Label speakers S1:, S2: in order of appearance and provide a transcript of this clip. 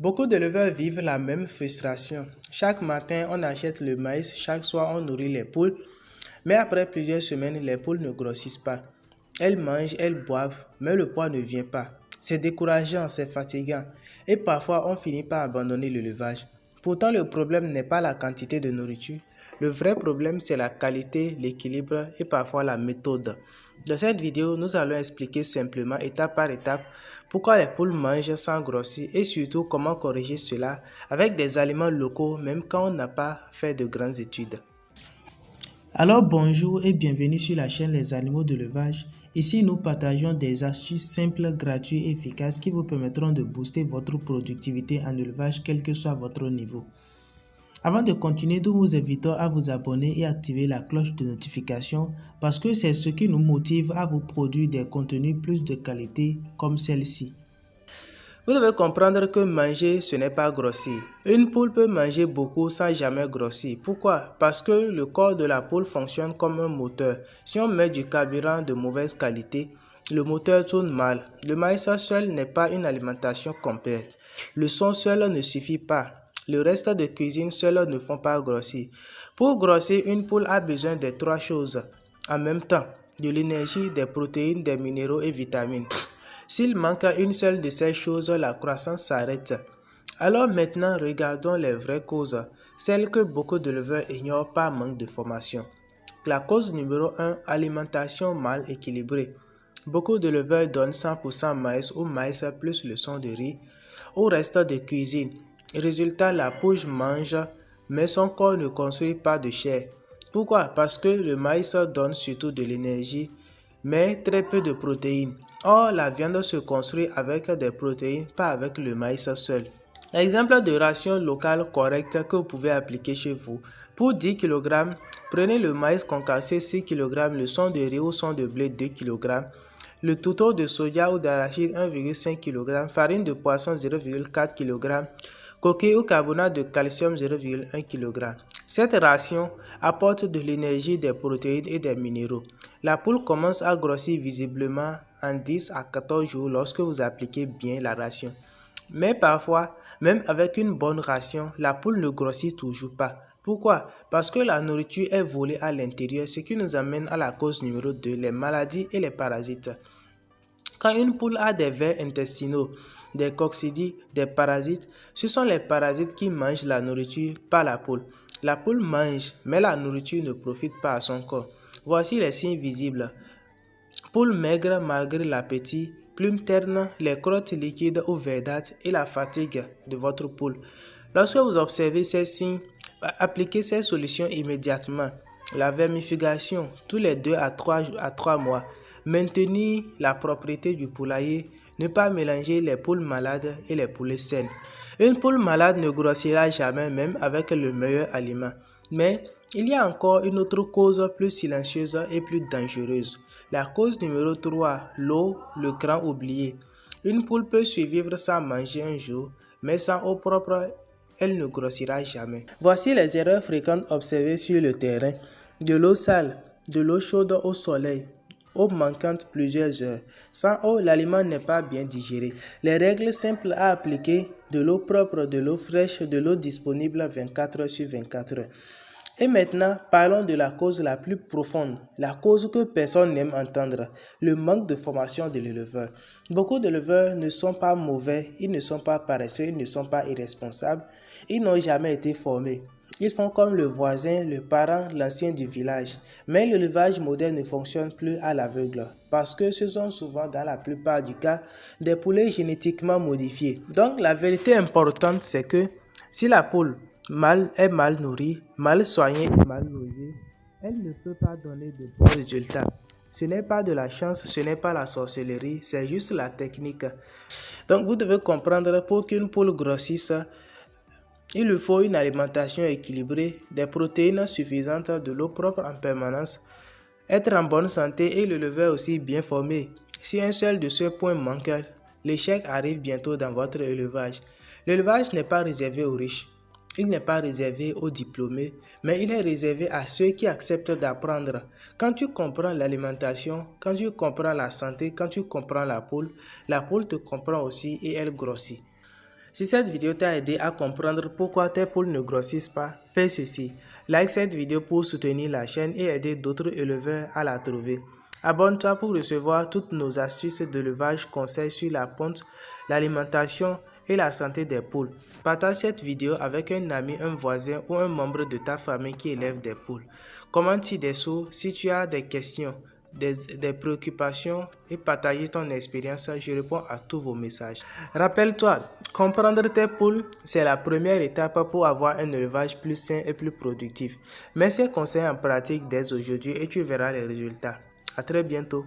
S1: Beaucoup d'éleveurs vivent la même frustration. Chaque matin, on achète le maïs, chaque soir, on nourrit les poules, mais après plusieurs semaines, les poules ne grossissent pas. Elles mangent, elles boivent, mais le poids ne vient pas. C'est décourageant, c'est fatigant, et parfois on finit par abandonner l'élevage. Pourtant, le problème n'est pas la quantité de nourriture. Le vrai problème, c'est la qualité, l'équilibre et parfois la méthode. Dans cette vidéo, nous allons expliquer simplement, étape par étape, pourquoi les poules mangent sans grossir et surtout comment corriger cela avec des aliments locaux même quand on n'a pas fait de grandes études. Alors bonjour et bienvenue sur la chaîne Les Animaux d'Élevage. Ici nous partageons des astuces simples, gratuites et efficaces qui vous permettront de booster votre productivité en élevage quel que soit votre niveau. Avant de continuer, nous vous invitons à vous abonner et activer la cloche de notification parce que c'est ce qui nous motive à vous produire des contenus plus de qualité comme celle-ci. Vous devez comprendre que manger, ce n'est pas grossir. Une poule peut manger beaucoup sans jamais grossir. Pourquoi? Parce que le corps de la poule fonctionne comme un moteur. Si on met du carburant de mauvaise qualité, le moteur tourne mal. Le maïs seul n'est pas une alimentation complète. Le son seul ne suffit pas. Le reste de cuisine seul ne font pas grossir. Pour grossir, une poule a besoin de 3 choses en même temps: de l'énergie, des protéines, des minéraux et vitamines. S'il manque une seule de ces choses, la croissance s'arrête. Alors maintenant, regardons les vraies causes, celles que beaucoup d'éleveurs ignorent par manque de formation. La cause numéro 1, alimentation mal équilibrée. Beaucoup d'éleveurs donnent 100% maïs ou maïs plus le son de riz au reste de cuisine. Résultat, la poule mange, mais son corps ne construit pas de chair. Pourquoi? Parce que le maïs donne surtout de l'énergie, mais très peu de protéines. Or, la viande se construit avec des protéines, pas avec le maïs seul. Exemple de ration locale correcte que vous pouvez appliquer chez vous. Pour 10 kg, prenez le maïs concassé 6 kg, le son de riz ou son de blé 2 kg, le touto de soja ou d'arachide 1,5 kg, farine de poisson 0,4 kg, coquille ou carbonate de calcium 0,1 kg. Cette ration apporte de l'énergie, des protéines et des minéraux. La poule commence à grossir visiblement en 10 à 14 jours lorsque vous appliquez bien la ration. Mais parfois, même avec une bonne ration, la poule ne grossit toujours pas. Pourquoi? Parce que la nourriture est volée à l'intérieur, ce qui nous amène à la cause numéro 2, les maladies et les parasites. Quand une poule a des vers intestinaux, des coccidies, des parasites, ce sont les parasites qui mangent la nourriture, pas la poule. La poule mange, mais la nourriture ne profite pas à son corps. Voici les signes visibles. Poule maigre malgré l'appétit, plumes ternes, les crottes liquides ou verdâtres et la fatigue de votre poule. Lorsque vous observez ces signes, appliquez ces solutions immédiatement. La vermifugation, tous les 2 à 3 mois. Maintenir la propriété du poulailler, ne pas mélanger les poules malades et les poulets saines. Une poule malade ne grossira jamais même avec le meilleur aliment. Mais il y a encore une autre cause plus silencieuse et plus dangereuse. La cause numéro 3, l'eau, le grand oublié. Une poule peut survivre sans manger un jour, mais sans eau propre, elle ne grossira jamais. Voici les erreurs fréquentes observées sur le terrain. De l'eau sale, de l'eau chaude au soleil, eau manquante plusieurs heures. Sans eau, l'aliment n'est pas bien digéré. Les règles simples à appliquer: de l'eau propre, de l'eau fraîche, de l'eau disponible 24 heures sur 24 heures. Et maintenant, parlons de la cause la plus profonde, la cause que personne n'aime entendre, le manque de formation de l'éleveur. Beaucoup d'éleveurs ne sont pas mauvais, ils ne sont pas paresseux, ils ne sont pas irresponsables, ils n'ont jamais été formés. Ils font comme le voisin, le parent, l'ancien du village. Mais l'élevage moderne ne fonctionne plus à l'aveugle parce que ce sont souvent, dans la plupart du cas, des poulets génétiquement modifiés. Donc la vérité importante, c'est que si la poule est mal nourrie, mal soignée et mal logée, elle ne peut pas donner de bons résultats. Ce n'est pas de la chance, ce n'est pas la sorcellerie, c'est juste la technique. Donc vous devez comprendre, pour qu'une poule grossisse, il lui faut une alimentation équilibrée, des protéines suffisantes, de l'eau propre en permanence, être en bonne santé et l'éleveur aussi bien formé. Si un seul de ces points manque, l'échec arrive bientôt dans votre élevage. L'élevage n'est pas réservé aux riches, il n'est pas réservé aux diplômés, mais il est réservé à ceux qui acceptent d'apprendre. Quand tu comprends l'alimentation, quand tu comprends la santé, quand tu comprends la poule te comprend aussi et elle grossit. Si cette vidéo t'a aidé à comprendre pourquoi tes poules ne grossissent pas, fais ceci. Like cette vidéo pour soutenir la chaîne et aider d'autres éleveurs à la trouver. Abonne-toi pour recevoir toutes nos astuces d'élevage, conseils sur la ponte, l'alimentation et la santé des poules. Partage cette vidéo avec un ami, un voisin ou un membre de ta famille qui élève des poules. Commente ci-dessous si tu as des questions, des préoccupations et partage ton expérience. Je réponds à tous vos messages. Rappelle-toi, comprendre tes poules, c'est la première étape pour avoir un élevage plus sain et plus productif. Mets ces conseils en pratique dès aujourd'hui et tu verras les résultats. À très bientôt.